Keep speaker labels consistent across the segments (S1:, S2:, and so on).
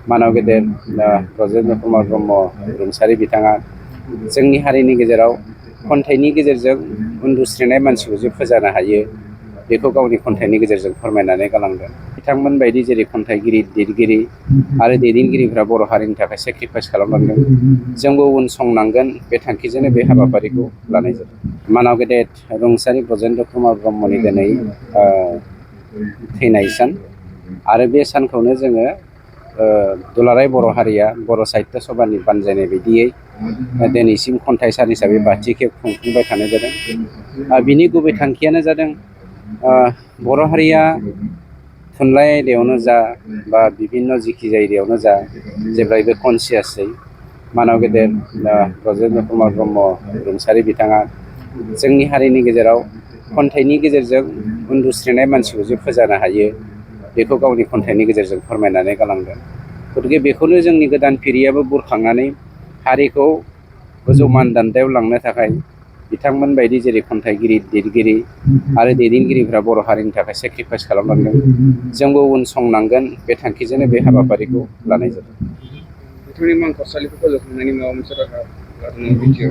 S1: मानव गेदेर ब्रजेन्द्र कुमार ब्रह्म रुंसारि बिथाङा जोंनि हारिनि गेजेराव खन्थाइनि गेजेरजों उन्दुस्रिनाय मानसिखौ जे फोजानो हायो बेखौ गावनि खन्थाइनि गेजेरजों फोरमायनानै गालांदों। बिथांमोन बायदि जेरै खन्थाइगिरि, लिरगिरि आरो दैदेनगिरिफ्रा बर' हारिनि थाखाय सेक्रिफाइस खालामलांदों, जोंबो उनसंनांगोन बे थांखिजोंनो बे हाबाफारिखौ लानाय जादों। मानव गेदेर रुंसारि ब्रजेन्द्र कुमार ब्रह्मनि दिनै थैनाय सान आरो बे सानखौनो जोङो दुलाराय बर' हारिया बर' साहित्य सभानि बानजायनाय बायदियै दिनैसिम खन्थाइ सान हिसाबै बाथि खेब खुंफुंबाय थानाय जादों। बिनि गुबै थांखियानो जादों बर' हारिया थुनलाइ आयदायावनो जा बा बिभिन्न जिखि जायगायावनो जा जेब्लायबो कनसियासै मानव गेदेर ब्रजेन्द्र कुमार ब्रह्म रुंसारि बिथाङा जोंनि हारिनि गेजेराव खन्थाइनि गेजेरजों उन्दुस्रिनाय मानसिखौ जे फोजानो हायो बेखौ गावनि खन्थाइनि गेजेरजों फोरमायनानै गालांदों। गतिके बेखौनो जोंनि गोदान फिरियाबो बुरखांनानै हारिखौ गोजौ मानदान्दायाव लांनो थाखाय बिथांमोन बायदि जेरै खन्थाइगिरि, लिरगिरि आरो दैदेनगिरिफ्रा बर' हारिनि थाखाय सेक्रिफाइस खालामलांदों, जोंबो उनसंनांगोन बे थांखिजोंनो बे हाबाफारिखौ लानाय जादों।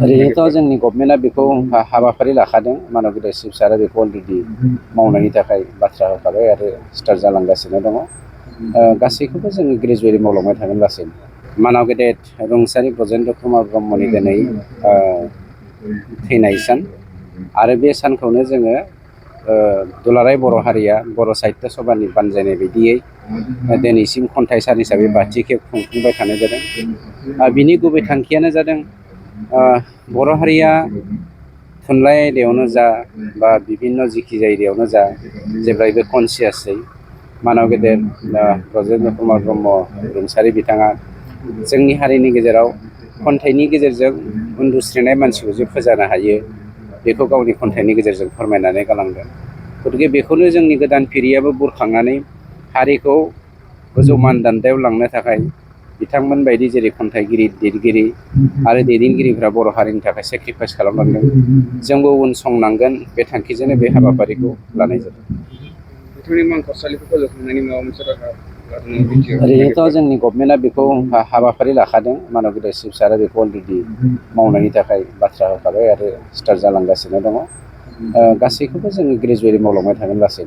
S1: ओरैनोथ' जोंनि गभर्नमेन्टआ बेखौ हाबाफारि लाखादों। मानव गेदेर चिफ सारा बेखौ अलरेडि मावनायनि थाखाय बाथ्रा होखाबाय आरो स्टार्ट जालांगासिनो दङ। गासैखौबो जोङो ग्रेजुवेलि मावलांबाय थागोन लासैनो। मानव गेदेर रुंसारि ब्रजेन्द्र कुमार ब्रह्मनि दिनै थैनाय सान आरो बे सानखौनो जोङो दुलाराय बर' हारिया बर' साहित्य सभानि बानजायनाय बायदियै दिनैसिम खन्थाइ सान हिसाबै बाथि खेब खुंफुंबाय थानाय जादों। बिनि गुबै थांखियानो जादों बर' हारिया थुनलाइ आयदायावनो जा बा बिभिन्न जिखि जायगायावनो जा जेब्लायबो कनसियासै मानव गेदेर ब्रजेन्द्र कुमार ब्रह्म रुंसारि बिथाङा जोंनि हारिनि गेजेराव खन्थाइनि गेजेरजों उन्दुस्रिनाय मानसिखौ जे फोजानो हायो बेखौ गावनि खन्थाइनि गेजेरजों फोरमायनानै गालांदों। गतिके बेखौनो जोंनि गोदान फिरियाबो बुरखांनानै हारिखौ गोजौ मानदान्दायाव लांनो थाखाय बिथांमोन बायदि जेरै खन्थाइगिरि, लिरगिरि आरो दैदेनगिरिफ्रा बर' हारिनि थाखाय सेक्रिफाइस खालामलांदों, जोंबो उनसंनांगोन बे थांखिजोंनो बे हाबाफारिखौ लानाय जादों। ओरैनोथ' जोंनि गभर्नमेन्टआ बेखौ हाबाफारि लाखादों। मानव गेदेर चिफ सारा बेखौ अलरेडि मावनायनि थाखाय बाथ्रा होखाबाय आरो स्टार्ट जालांगासिनो दङ। गासैखौबो जोङो ग्रेजुवेलि मावलांबाय थागोन लासैनो।